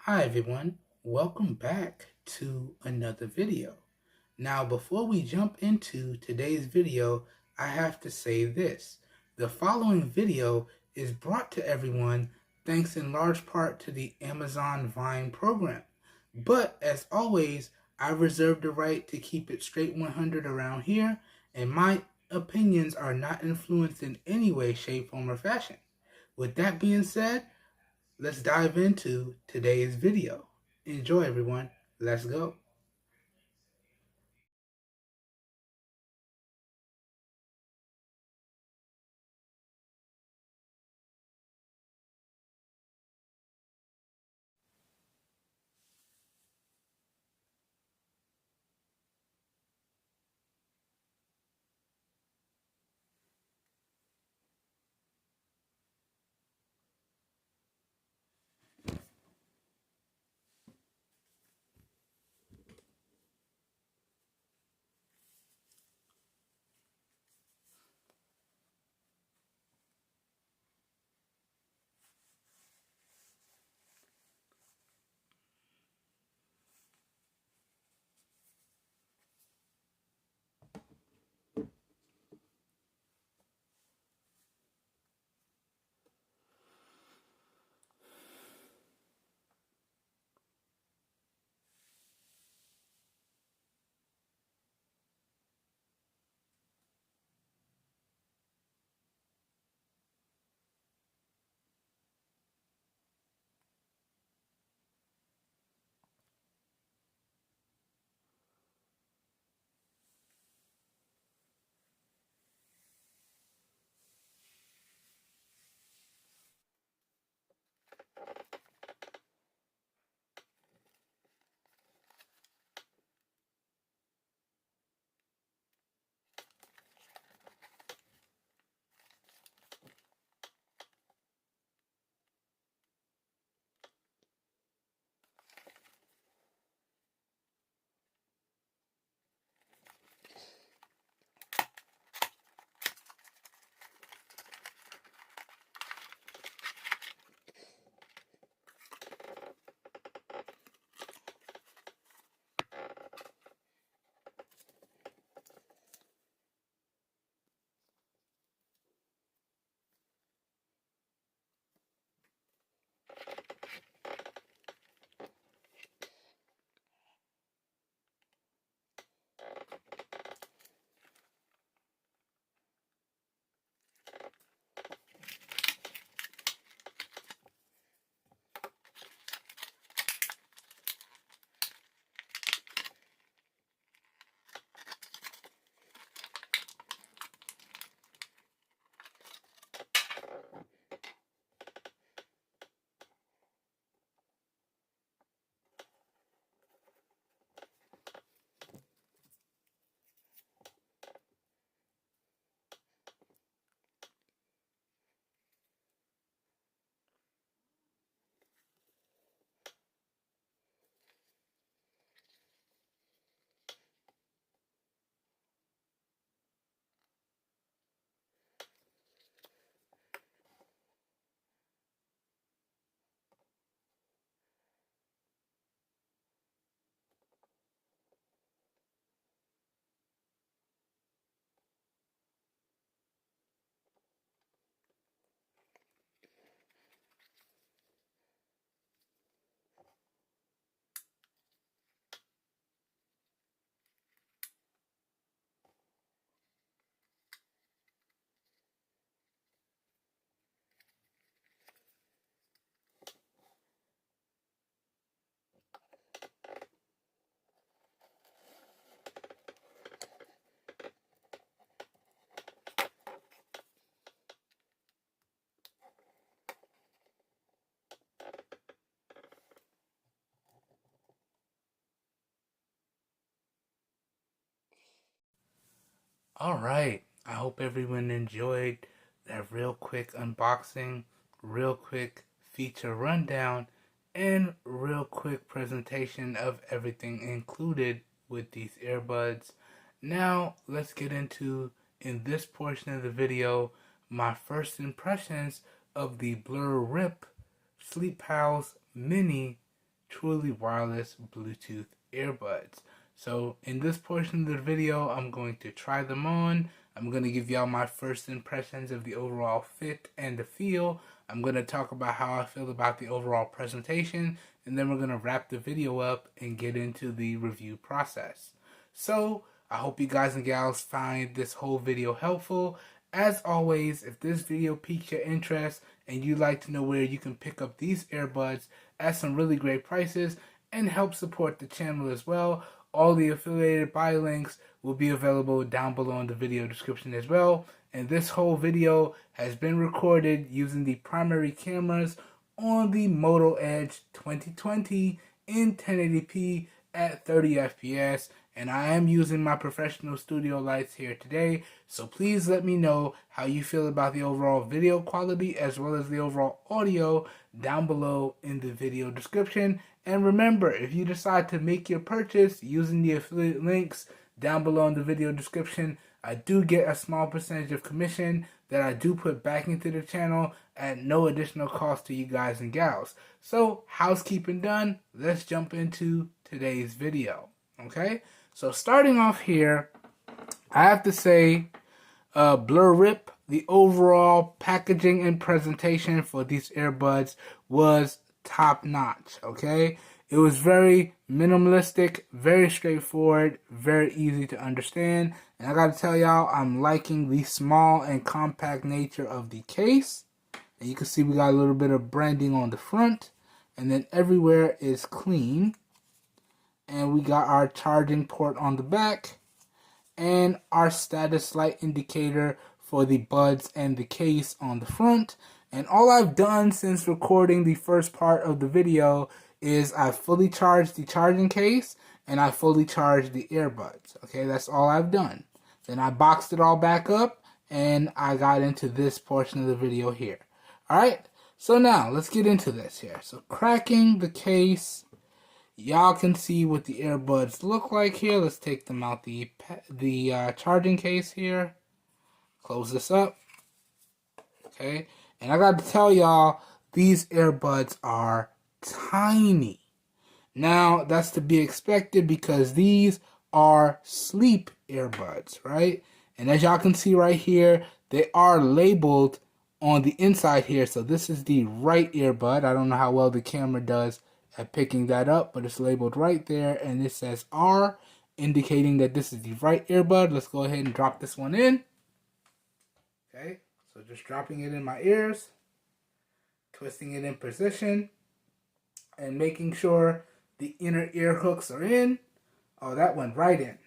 Hi everyone, welcome back to another video. Now before we jump into today's video, I have to say this. The following video is brought to everyone thanks in large part to the Amazon Vine program. But as always, I reserve the right to keep it straight 100 around here, and my opinions are not influenced in any way, shape, form, or fashion. With that being said, let's dive into today's video. Enjoy everyone. Let's go. All right. I hope everyone enjoyed that real quick unboxing, real quick feature rundown, and real quick presentation of everything included with these earbuds. Now, let's get into, in this portion of the video, my first impressions of the Bluripp Sleepals Mini truly wireless Bluetooth earbuds. So in this portion of the video, I'm going to try them on. I'm going to give y'all my first impressions of the overall fit and the feel. I'm going to talk about how I feel about the overall presentation, and then we're going to wrap the video up and get into the review process. So I hope you guys and gals find this whole video helpful. As always, if this video piques your interest and you'd like to know where you can pick up these earbuds at some really great prices and help support the channel as well, all the affiliated buy links will be available down below in the video description as well. And this whole video has been recorded using the primary cameras on the Moto Edge 2020 in 1080p at 30 FPS, and I am using my professional studio lights here today, so please let me know how you feel about the overall video quality as well as the overall audio down below in the video description. And remember, if you decide to make your purchase using the affiliate links down below in the video description, I do get a small percentage of commission that I do put back into the channel at no additional cost to you guys and gals. So, housekeeping done, let's jump into today's video. Okay, so starting off here, I have to say, Bluripp, the overall packaging and presentation for these earbuds was top notch. Okay, it was very minimalistic, very straightforward, very easy to understand, and I gotta tell y'all, I'm liking the small and compact nature of the case. And you can see we got a little bit of branding on the front, and then everywhere is clean. And we got our charging port on the back and our status light indicator for the buds and the case on the front. And all I've done since recording the first part of the video is I fully charged the charging case and I fully charged the earbuds. Okay, that's all I've done. Then I boxed it all back up and I got into this portion of the video here. Alright, so now let's get into this here. So cracking the case. Y'all can see what the earbuds look like here. Let's take them out the charging case here. Close this up. Okay. And I got to tell y'all, these earbuds are tiny. Now, that's to be expected because these are sleep earbuds, right? And as y'all can see right here, they are labeled on the inside here. So this is the right earbud. I don't know how well the camera does at picking that up, but it's labeled right there, and it says R, indicating that this is the right earbud. Let's go ahead and drop this one in. Okay, so just dropping it in my ears, twisting it in position, and making sure the inner ear hooks are in. Oh, that went right in.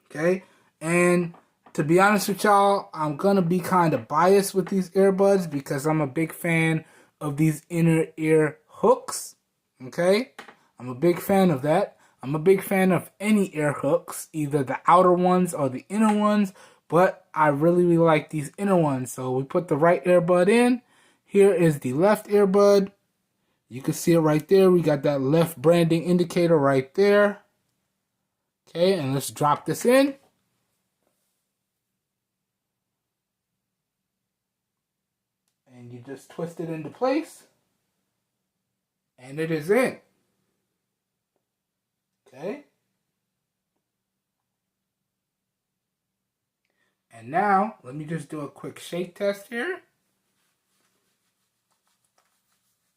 Okay, and to be honest with y'all, I'm gonna be kind of biased with these earbuds because I'm a big fan of these inner ear hooks. Okay, I'm a big fan of that. I'm a big fan of any ear hooks, either the outer ones or the inner ones, but I really like these inner ones. So we put the right earbud in. Here is the left earbud. You can see it right there. We got that left branding indicator right there. Okay, and let's drop this in. And you just twist it into place. And it is in. Okay. And now, let me just do a quick shake test here.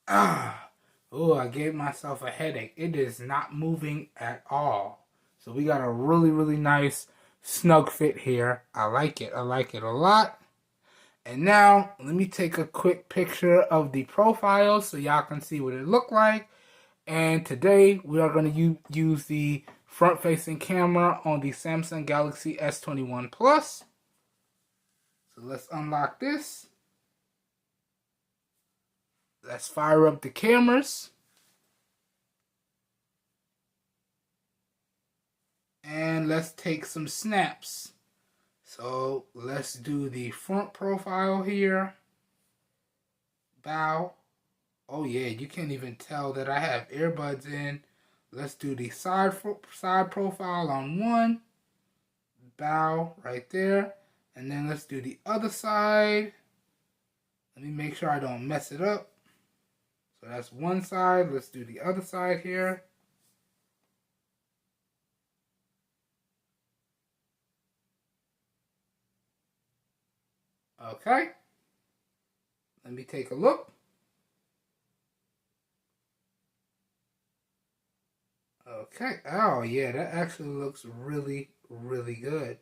Oh, I gave myself a headache. It is not moving at all. So we got a really nice snug fit here. I like it. I like it a lot. And now, let me take a quick picture of the profile so y'all can see what it looked like. And today, we are going to use the front-facing camera on the Samsung Galaxy S21 Plus. So let's unlock this. Let's fire up the cameras. And let's take some snaps. So let's do the front profile here. Bow. Oh yeah, you can't even tell that I have earbuds in. Let's do the side profile on one. Bow right there. And then let's do the other side. Let me make sure I don't mess it up. So that's one side. Let's do the other side here. Okay. Let me take a look. Okay. Oh, yeah, that actually looks really, really good.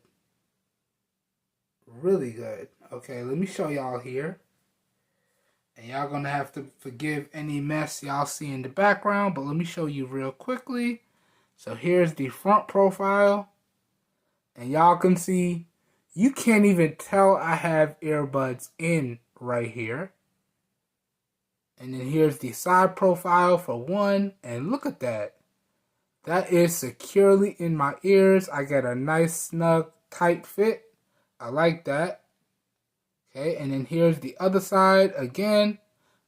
Really good. Okay, let me show y'all here. And y'all gonna have to forgive any mess y'all see in the background, but let me show you real quickly. So here's the front profile. And y'all can see, you can't even tell I have earbuds in right here. And then here's the side profile for one. And look at that. That is securely in my ears. I get a nice, snug, tight fit. I like that. Okay, and then here's the other side. Again,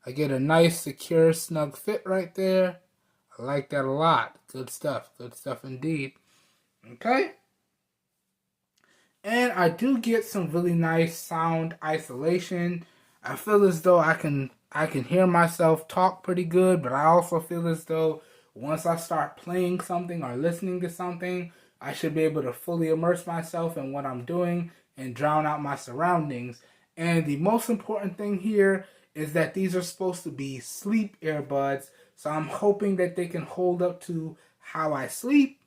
I get a nice, secure, snug fit right there. I like that a lot. Good stuff. Good stuff indeed. Okay. And I do get some really nice sound isolation. I feel as though I can hear myself talk pretty good, but I also feel as though once I start playing something or listening to something, I should be able to fully immerse myself in what I'm doing and drown out my surroundings. And the most important thing here is that these are supposed to be sleep earbuds, so I'm hoping that they can hold up to how I sleep.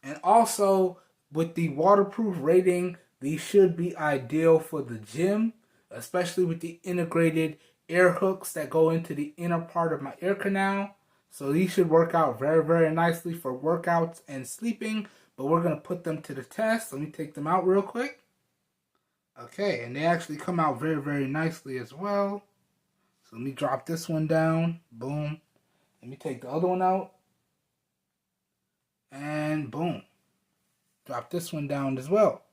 And also, with the waterproof rating, these should be ideal for the gym, especially with the integrated air hooks that go into the inner part of my ear canal. So these should work out very, very nicely for workouts and sleeping, but we're going to put them to the test. Let me take them out real quick. Okay, and they actually come out very, very nicely as well. So let me drop this one down. Boom. Let me take the other one out. And boom. Drop this one down as well.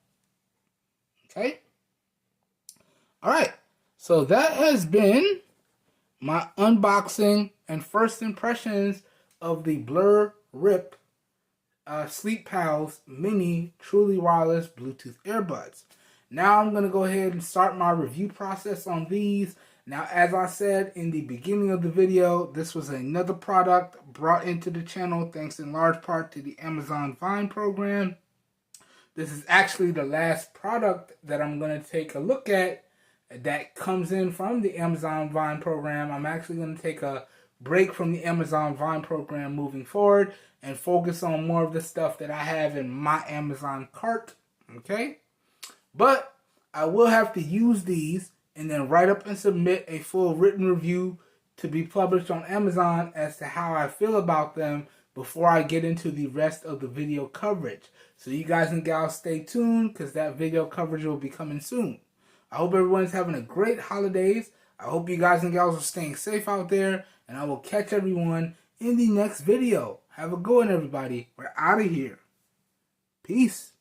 Okay. All right. So that has been my unboxing and first impressions of the Bluripp Sleepals Mini Truly Wireless Bluetooth Earbuds. Now I'm going to go ahead and start my review process on these. Now, as I said in the beginning of the video, this was another product brought into the channel thanks in large part to the Amazon Vine program. This is actually the last product that I'm going to take a look at that comes in from the Amazon Vine program. I'm actually going to take a break from the Amazon Vine program moving forward and focus on more of the stuff that I have in my Amazon cart. Okay? But I will have to use these and then write up and submit a full written review to be published on Amazon as to how I feel about them before I get into the rest of the video coverage. So you guys and gals stay tuned because that video coverage will be coming soon. I hope everyone's having a great holidays. I hope you guys and gals are staying safe out there. And I will catch everyone in the next video. Have a good one, everybody. We're out of here. Peace.